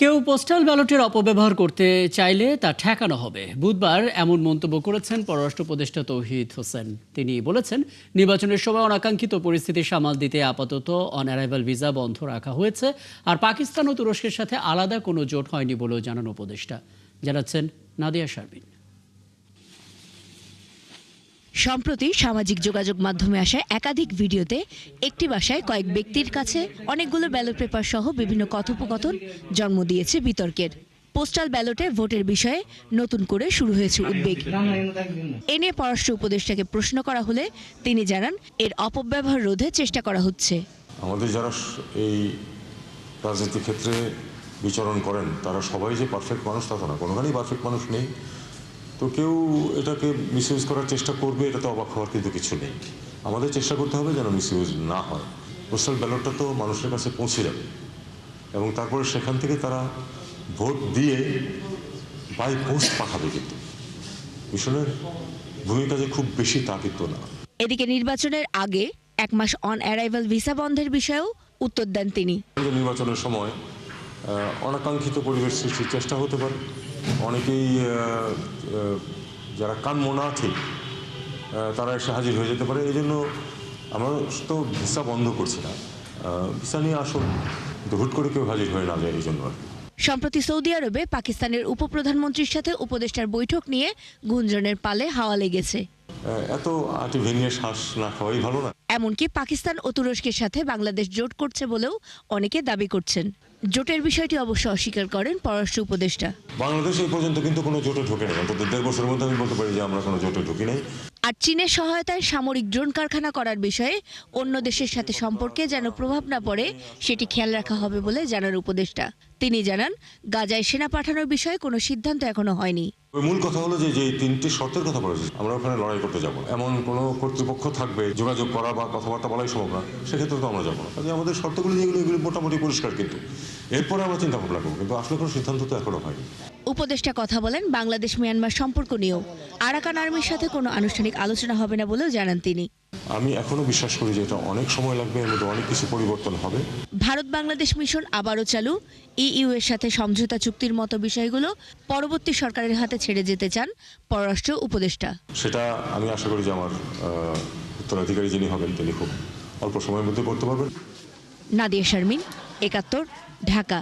কেউ পোস্টাল ব্যালটের অপব্যবহার করতে চাইলে তা ঠেকানো হবে। বুধবার এমন মন্তব্য করেছেন পররাষ্ট্র উপদেষ্টা তৌহিদ হোসেন। তিনি বলেছেন, নির্বাচনের সময় অনাকাঙ্ক্ষিত পরিস্থিতি সামাল দিতে আপাতত অন অ্যারাইভাল ভিসা বন্ধ রাখা হয়েছে। আর পাকিস্তান ও তুরস্কের সাথে আলাদা কোনো জোট হয়নি বলেও জানান উপদেষ্টা। জানাচ্ছেন নাদিয়া শারমিন। সম্প্রতি সামাজিক যোগাযোগ মাধ্যমে আসা একাধিক ভিডিওতে একটি বাসায় কয়েক ব্যক্তির কাছে অনেকগুলো ব্যালট পেপার সহ বিভিন্ন কথোপকথন জন্ম দিয়েছে বিতর্কের। পোস্টাল ব্যালটে ভোটের বিষয়ে নতুন করে শুরু হয়েছে উদ্বেগ। এ নিয়ে পররাষ্ট্র উপদেষ্টাকে প্রশ্ন করা হলে তিনি জানান, এর অপব্যবহার রোধে চেষ্টা করা হচ্ছে। আমাদের যারা এই রাজনীতির ক্ষেত্রে বিচরণ করেন তারা সবাই যে পারফেক্ট মানুষ তা তো না, কোনোখানেই পারফেক্ট মানুষ নেই। তো কেউ এটাকে মিসইউজ করার চেষ্টা করবে, এটাতে অবাক হওয়ার কিন্তু কিছু নেই। আমাদের চেষ্টা করতে হবে যেন মিসইউজ না হয়। পোস্টাল ব্যালটটা তো মানুষের কাছে পৌঁছে যাবে এবং তারপরে সেখান থেকে তারা ভোট দিয়ে বাই পোস্ট পাঠাবে, কিন্তু মিশনের ভূমিকা যে খুব বেশি তা কিন্তু না। এদিকে নির্বাচনের আগে 1 মাস অন অ্যারাইভাল ভিসা বন্ধের বিষয়েও উত্তর দেন তিনি। নির্বাচনের সময় অনাকাঙ্ক্ষিত পরিবেশ সৃষ্টির চেষ্টা হতে পারে। অনেকেই যারা কানমনা আছে তারা এসে হাজির হয়ে যেতে পারে। এই জন্য আমরা তো ভিসা বন্ধ করছি না, ভিসা নিয়ে আসুন, হুট করে কেউ হাজির হয়ে না যায় এই জন্য আর কি। সম্প্রতি সৌদি আরবে পাকিস্তানের উপপ্রধানমন্ত্রীর সাথে উপদেষ্টার বৈঠক নিয়ে গুঞ্জনের পালে হাওয়া লেগেছে। এত আটি ভেঙে শ্বাস না খাওয়াই ভালো না। এমনকি পাকিস্তান ও তুরস্কের সাথে বাংলাদেশ জোট করছে বলেও অনেকে দাবি করছেন। জোটের বিষয়টি অবশ্য অস্বীকার করেন পররাষ্ট্র উপদেষ্টা। বাংলাদেশ এই পর্যন্ত কিন্তু কোনো জোটে ঢোকে নেই, অন্তত 1.5 বছরের মধ্যে আমি বলতে পারি যে আমরা কোনো জোটে ঢুকি নাই। আর চীনের সহায়তায় সামরিক ড্রোন কারখানা করার বিষয়ে অন্য দেশের সাথে সম্পর্কে যেন প্রভাব না পড়ে সেটি খেয়াল রাখা হবে বলে জানান উপদেষ্টা। তিনি জানান, গাজায় সেনা পাঠানোর বিষয়ে কোনো সিদ্ধান্ত এখনো হয়নি। মূল কথা হলো যে 3টি শর্তের কথা বলেছে, আমরা ওখানে লড়াই করতে যাব। এমন কোনো কর্তৃপক্ষ থাকবে যোগাযোগ করা বা কথাবার্তা বলাই সম্ভব না, সেক্ষেত্রে তো আমরা যাবো না। কাজে আমাদের শর্তগুলি যেগুলো এগুলো মোটামুটি পরিষ্কার, কিন্তু এরপরে আমরা চিন্তা ভাবনা করবো, কিন্তু আসলে কোনো সিদ্ধান্ত তো এখনো হয়নি। উপদেষ্টা কথা বলেন বাংলাদেশ মিয়ানমার সম্পর্ক নিয়েও। আরাকান আর্মির সাথে কোনো আনুষ্ঠানিক আলোচনা হবে না বলেও জানান তিনি। আমি এখনো বিশ্বাস করি যে এটা অনেক সময় লাগবে, এর মধ্যে অনেক কিছু পরিবর্তন হবে। ভারত বাংলাদেশ মিশন আবারও চালু, ইইউ এর সাথে সমঝোতা চুক্তির মতো বিষয়গুলো পরবর্তী সরকারের হাতে ছেড়ে যেতে চান পররাষ্ট্র উপদেষ্টা। সেটা আমি আশা করি যে আমার উত্তরাধিকারী যিনি হবেন তিনি খুব অল্প সময়ের মধ্যে করতে পারবেন। নাদিয়া শারমিন, ৭১, ঢাকা।